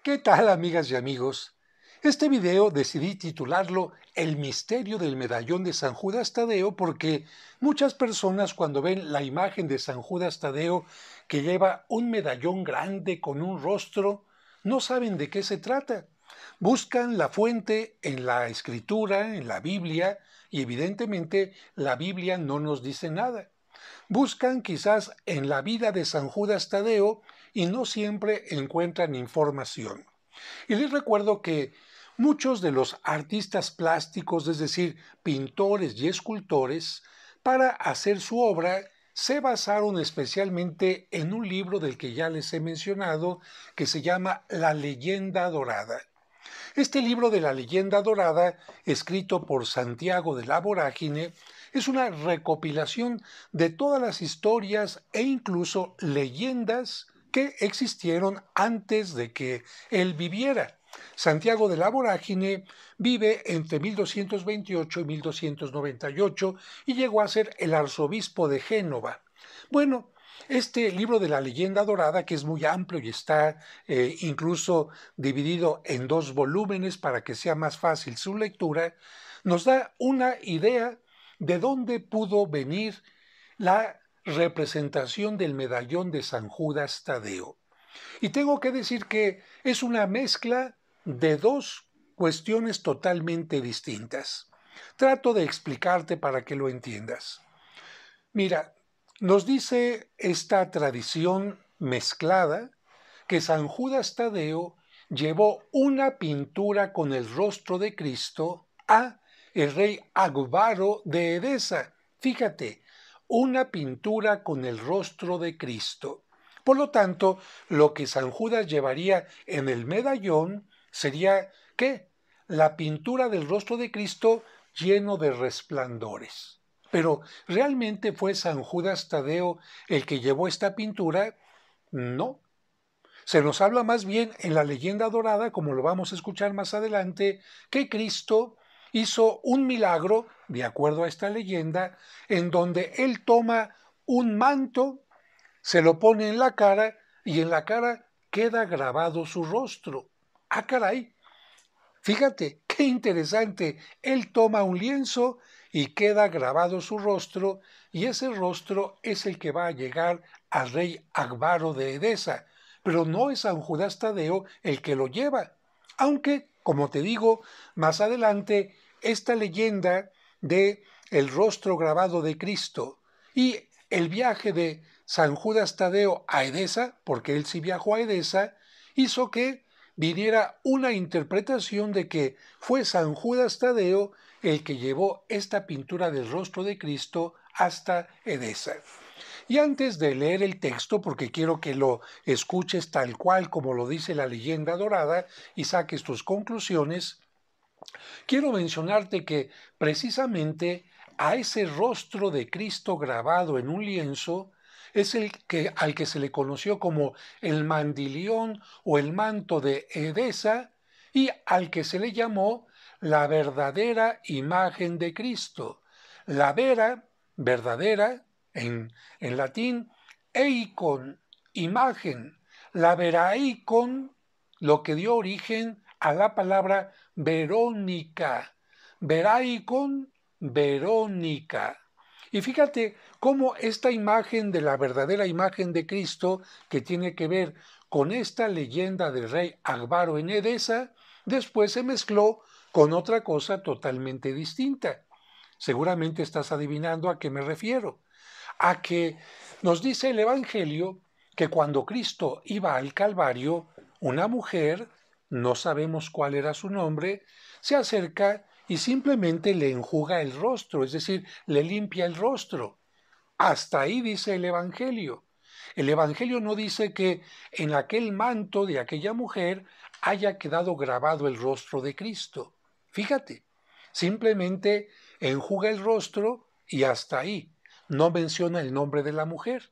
¿Qué tal, amigas y amigos? Este video decidí titularlo El misterio del medallón de San Judas Tadeo porque muchas personas cuando ven la imagen de San Judas Tadeo que lleva un medallón grande con un rostro, no saben de qué se trata. Buscan la fuente en la escritura, en la Biblia, y evidentemente la Biblia no nos dice nada. Buscan quizás en la vida de San Judas Tadeo y no siempre encuentran información. Y les recuerdo que muchos de los artistas plásticos, es decir, pintores y escultores, para hacer su obra se basaron especialmente en un libro del que ya les he mencionado, que se llama La Leyenda Dorada. Este libro de la Leyenda Dorada, escrito por Santiago de la Vorágine, es una recopilación de todas las historias e incluso leyendas que existieron antes de que él viviera. Santiago de la Vorágine vive entre 1228 y 1298 y llegó a ser el arzobispo de Génova. Bueno, este libro de la Leyenda Dorada, que es muy amplio y está incluso dividido en dos volúmenes para que sea más fácil su lectura, nos da una idea de dónde pudo venir la representación del medallón de San Judas Tadeo. Y tengo que decir que es una mezcla de dos cuestiones totalmente distintas. Trato de explicarte para que lo entiendas. Mira, nos dice esta tradición mezclada que San Judas Tadeo llevó una pintura con el rostro de Cristo a el rey Agbaro de Edesa. Fíjate, una pintura con el rostro de Cristo. Por lo tanto, lo que San Judas llevaría en el medallón sería, ¿qué? La pintura del rostro de Cristo lleno de resplandores. Pero, ¿realmente fue San Judas Tadeo el que llevó esta pintura? No. Se nos habla más bien en la leyenda dorada, como lo vamos a escuchar más adelante, que Cristo hizo un milagro, de acuerdo a esta leyenda, en donde él toma un manto, se lo pone en la cara y en la cara queda grabado su rostro. ¡Ah, caray! Fíjate, qué interesante. Él toma un lienzo y queda grabado su rostro, y ese rostro es el que va a llegar al rey Agbaro de Edesa, pero no es San Judas Tadeo el que lo lleva. Aunque, como te digo, más adelante, esta leyenda de el rostro grabado de Cristo y el viaje de San Judas Tadeo a Edesa, porque él sí viajó a Edesa, hizo que viniera una interpretación de que fue San Judas Tadeo el que llevó esta pintura del rostro de Cristo hasta Edesa. Y antes de leer el texto, porque quiero que lo escuches tal cual como lo dice la leyenda dorada y saques tus conclusiones, quiero mencionarte que precisamente a ese rostro de Cristo grabado en un lienzo es al que se le conoció como el mandilión o el manto de Edesa y al que se le llamó la verdadera imagen de Cristo. La vera, verdadera, en latín, eikon, imagen. La veraikon, lo que dio origen a la palabra Verónica. Veraikon, Verónica. Y fíjate cómo esta imagen de la verdadera imagen de Cristo, que tiene que ver con esta leyenda del rey Agbaro en Edesa, después se mezcló con otra cosa totalmente distinta. Seguramente estás adivinando a qué me refiero. A que nos dice el Evangelio que cuando Cristo iba al Calvario, una mujer, no sabemos cuál era su nombre, se acerca y simplemente le enjuga el rostro, es decir, le limpia el rostro. Hasta ahí dice el Evangelio. El Evangelio no dice que en aquel manto de aquella mujer haya quedado grabado el rostro de Cristo. Fíjate, simplemente enjuga el rostro y hasta ahí. No menciona el nombre de la mujer.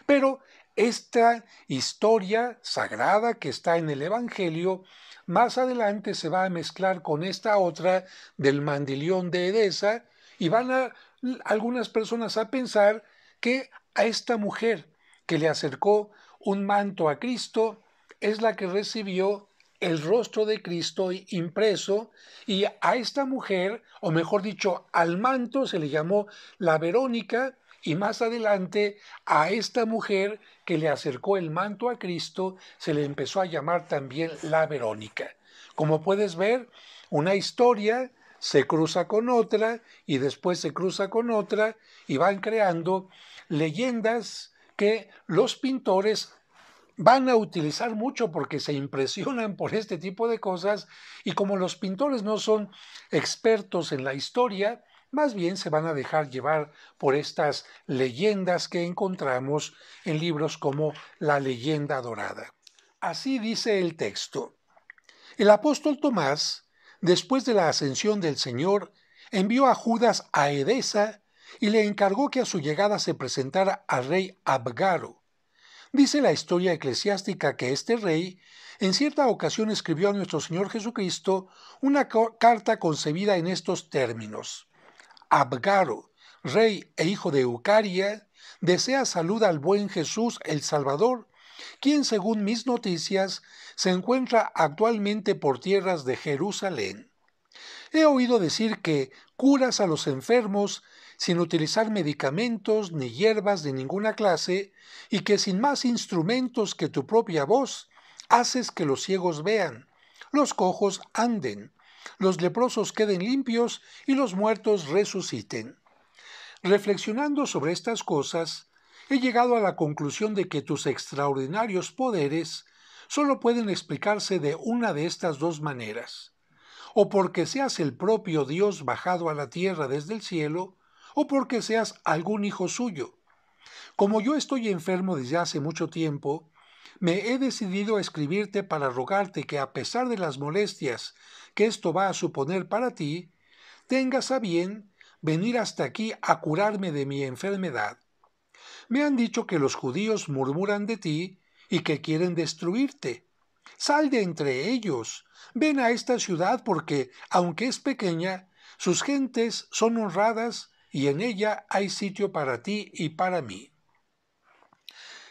Pero esta historia sagrada que está en el Evangelio, más adelante se va a mezclar con esta otra del mandilión de Edesa y van a algunas personas a pensar que a esta mujer que le acercó un manto a Cristo es la que recibió el rostro de Cristo impreso, y a esta mujer, o mejor dicho, al manto se le llamó la Verónica, y más adelante a esta mujer que le acercó el manto a Cristo se le empezó a llamar también la Verónica. Como puedes ver, una historia se cruza con otra y después se cruza con otra y van creando leyendas que los pintores van a utilizar mucho porque se impresionan por este tipo de cosas, y como los pintores no son expertos en la historia, más bien se van a dejar llevar por estas leyendas que encontramos en libros como La Leyenda Dorada. Así dice el texto. El apóstol Tomás, después de la ascensión del Señor, envió a Judas a Edesa y le encargó que a su llegada se presentara al rey Abgaro. Dice la historia eclesiástica que este rey en cierta ocasión escribió a nuestro Señor Jesucristo una carta concebida en estos términos. Abgaro, rey e hijo de Eucaria, desea salud al buen Jesús el Salvador, quien según mis noticias se encuentra actualmente por tierras de Jerusalén. He oído decir que curas a los enfermos sin utilizar medicamentos ni hierbas de ninguna clase, y que sin más instrumentos que tu propia voz haces que los ciegos vean, los cojos anden, los leprosos queden limpios y los muertos resuciten. Reflexionando sobre estas cosas, he llegado a la conclusión de que tus extraordinarios poderes solo pueden explicarse de una de estas dos maneras: o porque seas el propio Dios bajado a la tierra desde el cielo, o porque seas algún hijo suyo. Como yo estoy enfermo desde hace mucho tiempo, me he decidido a escribirte para rogarte que, a pesar de las molestias que esto va a suponer para ti, tengas a bien venir hasta aquí a curarme de mi enfermedad. Me han dicho que los judíos murmuran de ti y que quieren destruirte. Sal de entre ellos, ven a esta ciudad porque, aunque es pequeña, sus gentes son honradas y en ella hay sitio para ti y para mí.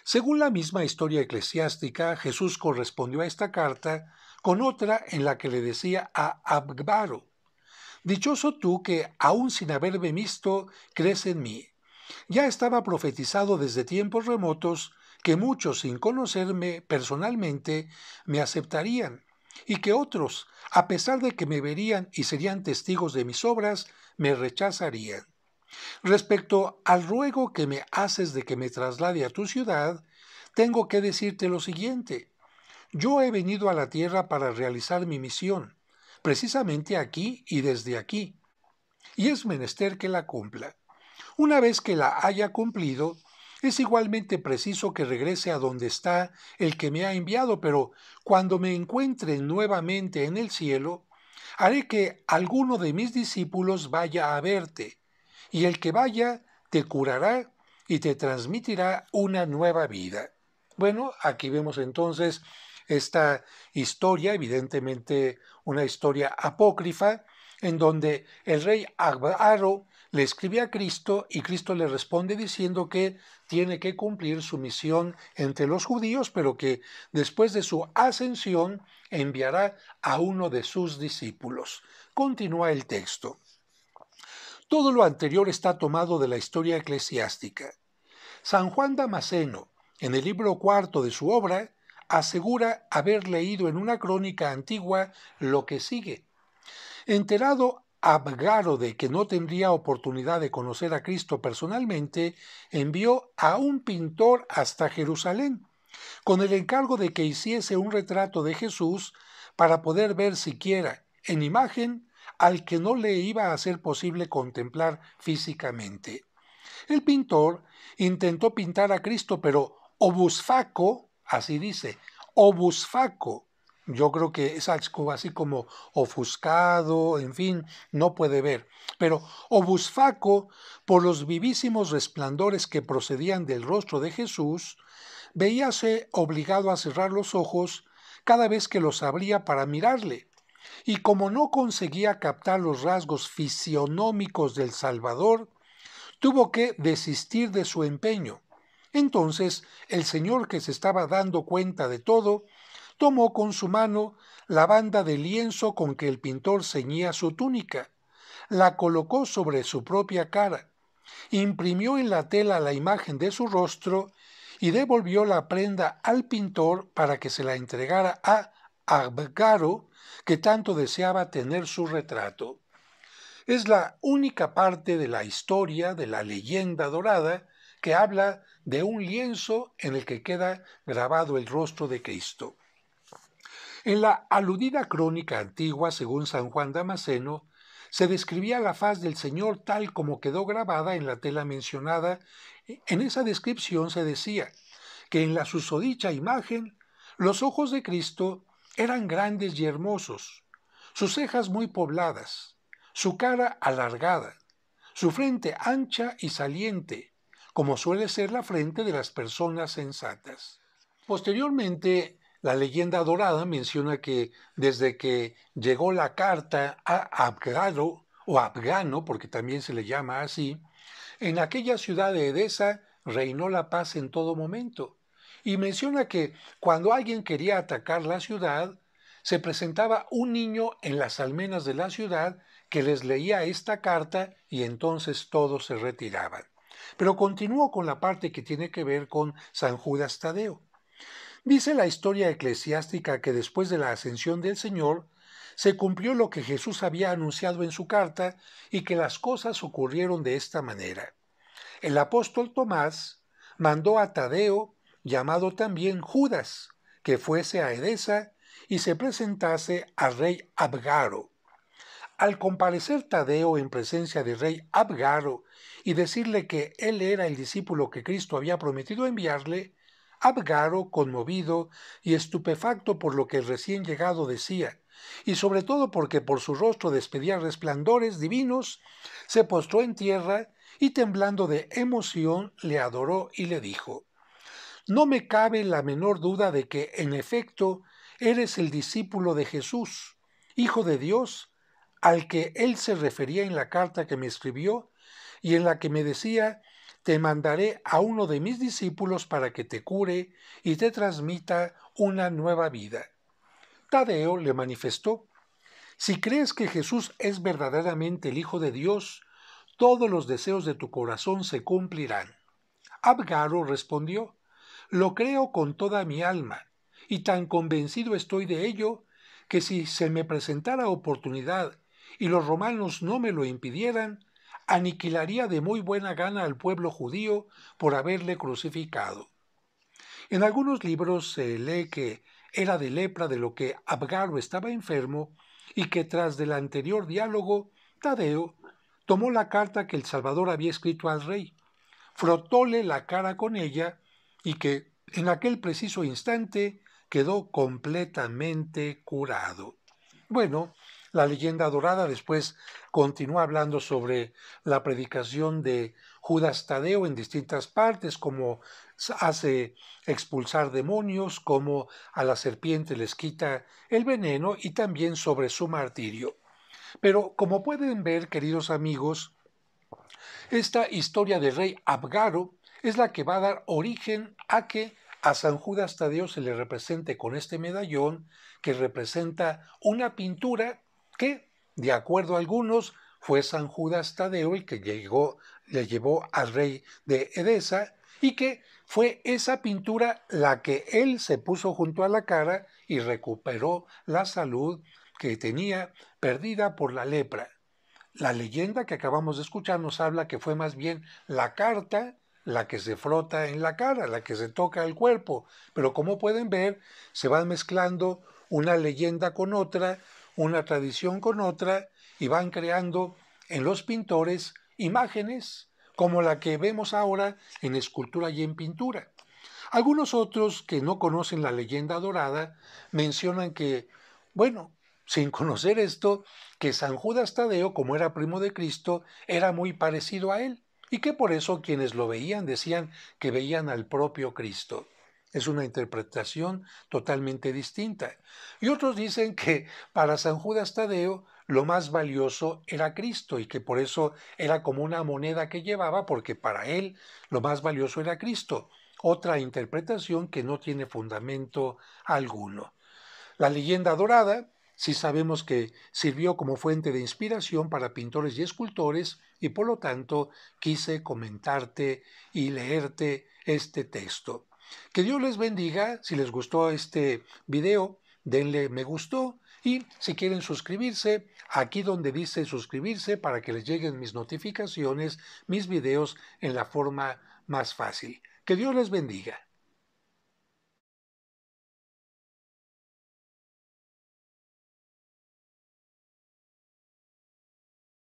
Según la misma historia eclesiástica, Jesús correspondió a esta carta con otra en la que le decía a Abgaro: dichoso tú que, aun sin haberme visto, crees en mí. Ya estaba profetizado desde tiempos remotos que muchos, sin conocerme personalmente, me aceptarían, y que otros, a pesar de que me verían y serían testigos de mis obras, me rechazarían. Respecto al ruego que me haces de que me traslade a tu ciudad, tengo que decirte lo siguiente. Yo he venido a la tierra para realizar mi misión, precisamente aquí y desde aquí, y es menester que la cumpla. Una vez que la haya cumplido, es igualmente preciso que regrese a donde está el que me ha enviado, pero cuando me encuentre nuevamente en el cielo, haré que alguno de mis discípulos vaya a verte, y el que vaya te curará y te transmitirá una nueva vida. Bueno, aquí vemos entonces esta historia, evidentemente una historia apócrifa, en donde el rey Abgaro le escribe a Cristo y Cristo le responde diciendo que tiene que cumplir su misión entre los judíos, pero que después de su ascensión enviará a uno de sus discípulos. Continúa el texto. Todo lo anterior está tomado de la historia eclesiástica. San Juan Damasceno, en el libro cuarto de su obra, asegura haber leído en una crónica antigua lo que sigue. Enterado Abgaro de que no tendría oportunidad de conocer a Cristo personalmente, envió a un pintor hasta Jerusalén, con el encargo de que hiciese un retrato de Jesús para poder ver siquiera en imagen al que no le iba a ser posible contemplar físicamente. El pintor intentó pintar a Cristo, pero obusfaco, así dice, obusfaco. Yo creo que es algo así como ofuscado, en fin, no puede ver. Pero obusfaco, por los vivísimos resplandores que procedían del rostro de Jesús, veíase obligado a cerrar los ojos cada vez que los abría para mirarle. Y como no conseguía captar los rasgos fisionómicos del Salvador, tuvo que desistir de su empeño. Entonces el Señor, que se estaba dando cuenta de todo, tomó con su mano la banda de lienzo con que el pintor ceñía su túnica, la colocó sobre su propia cara, imprimió en la tela la imagen de su rostro y devolvió la prenda al pintor para que se la entregara a Abgaro, que tanto deseaba tener su retrato. Es la única parte de la historia de la leyenda dorada que habla de un lienzo en el que queda grabado el rostro de Cristo. En la aludida crónica antigua, según San Juan Damasceno, se describía la faz del Señor tal como quedó grabada en la tela mencionada. En esa descripción se decía que en la susodicha imagen los ojos de Cristo eran grandes y hermosos, sus cejas muy pobladas, su cara alargada, su frente ancha y saliente, como suele ser la frente de las personas sensatas. Posteriormente, la leyenda dorada menciona que desde que llegó la carta a Abgaro, o Abgano, porque también se le llama así, en aquella ciudad de Edesa reinó la paz en todo momento. Y menciona que cuando alguien quería atacar la ciudad, se presentaba un niño en las almenas de la ciudad que les leía esta carta y entonces todos se retiraban. Pero continúo con la parte que tiene que ver con San Judas Tadeo. Dice la historia eclesiástica que después de la ascensión del Señor, se cumplió lo que Jesús había anunciado en su carta y que las cosas ocurrieron de esta manera. El apóstol Tomás mandó a Tadeo, llamado también Judas, que fuese a Edesa y se presentase al rey Abgaro. Al comparecer Tadeo en presencia del rey Abgaro y decirle que él era el discípulo que Cristo había prometido enviarle, Abgaro, conmovido y estupefacto por lo que el recién llegado decía, y sobre todo porque por su rostro despedía resplandores divinos, se postró en tierra y temblando de emoción le adoró y le dijo: «No me cabe la menor duda de que, en efecto, eres el discípulo de Jesús, Hijo de Dios, al que él se refería en la carta que me escribió y en la que me decía: te mandaré a uno de mis discípulos para que te cure y te transmita una nueva vida». Tadeo le manifestó: «Si crees que Jesús es verdaderamente el Hijo de Dios, todos los deseos de tu corazón se cumplirán». Abgaro respondió: «Lo creo con toda mi alma, y tan convencido estoy de ello, que si se me presentara oportunidad y los romanos no me lo impidieran, aniquilaría de muy buena gana al pueblo judío por haberle crucificado». En algunos libros se lee que era de lepra de lo que Abgaro estaba enfermo y que tras del anterior diálogo, Tadeo tomó la carta que el Salvador había escrito al rey, frotóle la cara con ella y que en aquel preciso instante quedó completamente curado. Bueno, la leyenda dorada después continúa hablando sobre la predicación de Judas Tadeo en distintas partes, como hace expulsar demonios, como a la serpiente les quita el veneno y también sobre su martirio. Pero como pueden ver, queridos amigos, esta historia del rey Abgaro es la que va a dar origen a que a San Judas Tadeo se le represente con este medallón que representa una pintura que, de acuerdo a algunos, fue San Judas Tadeo el que le llevó al rey de Edesa y que fue esa pintura la que él se puso junto a la cara y recuperó la salud que tenía perdida por la lepra. La leyenda que acabamos de escuchar nos habla que fue más bien la carta la que se frota en la cara, la que se toca el cuerpo, pero como pueden ver, se van mezclando una leyenda con otra, una tradición con otra, y van creando en los pintores imágenes como la que vemos ahora en escultura y en pintura. Algunos otros que no conocen la leyenda dorada mencionan que, bueno, sin conocer esto, que San Judas Tadeo, como era primo de Cristo, era muy parecido a él, y que por eso quienes lo veían decían que veían al propio Cristo. Es una interpretación totalmente distinta. Y otros dicen que para San Judas Tadeo lo más valioso era Cristo y que por eso era como una moneda que llevaba, porque para él lo más valioso era Cristo. Otra interpretación que no tiene fundamento alguno. La leyenda dorada, sí sabemos que sirvió como fuente de inspiración para pintores y escultores y por lo tanto quise comentarte y leerte este texto. Que Dios les bendiga. Si les gustó este video, denle me gustó y si quieren suscribirse, aquí donde dice suscribirse para que les lleguen mis notificaciones, mis videos en la forma más fácil. Que Dios les bendiga.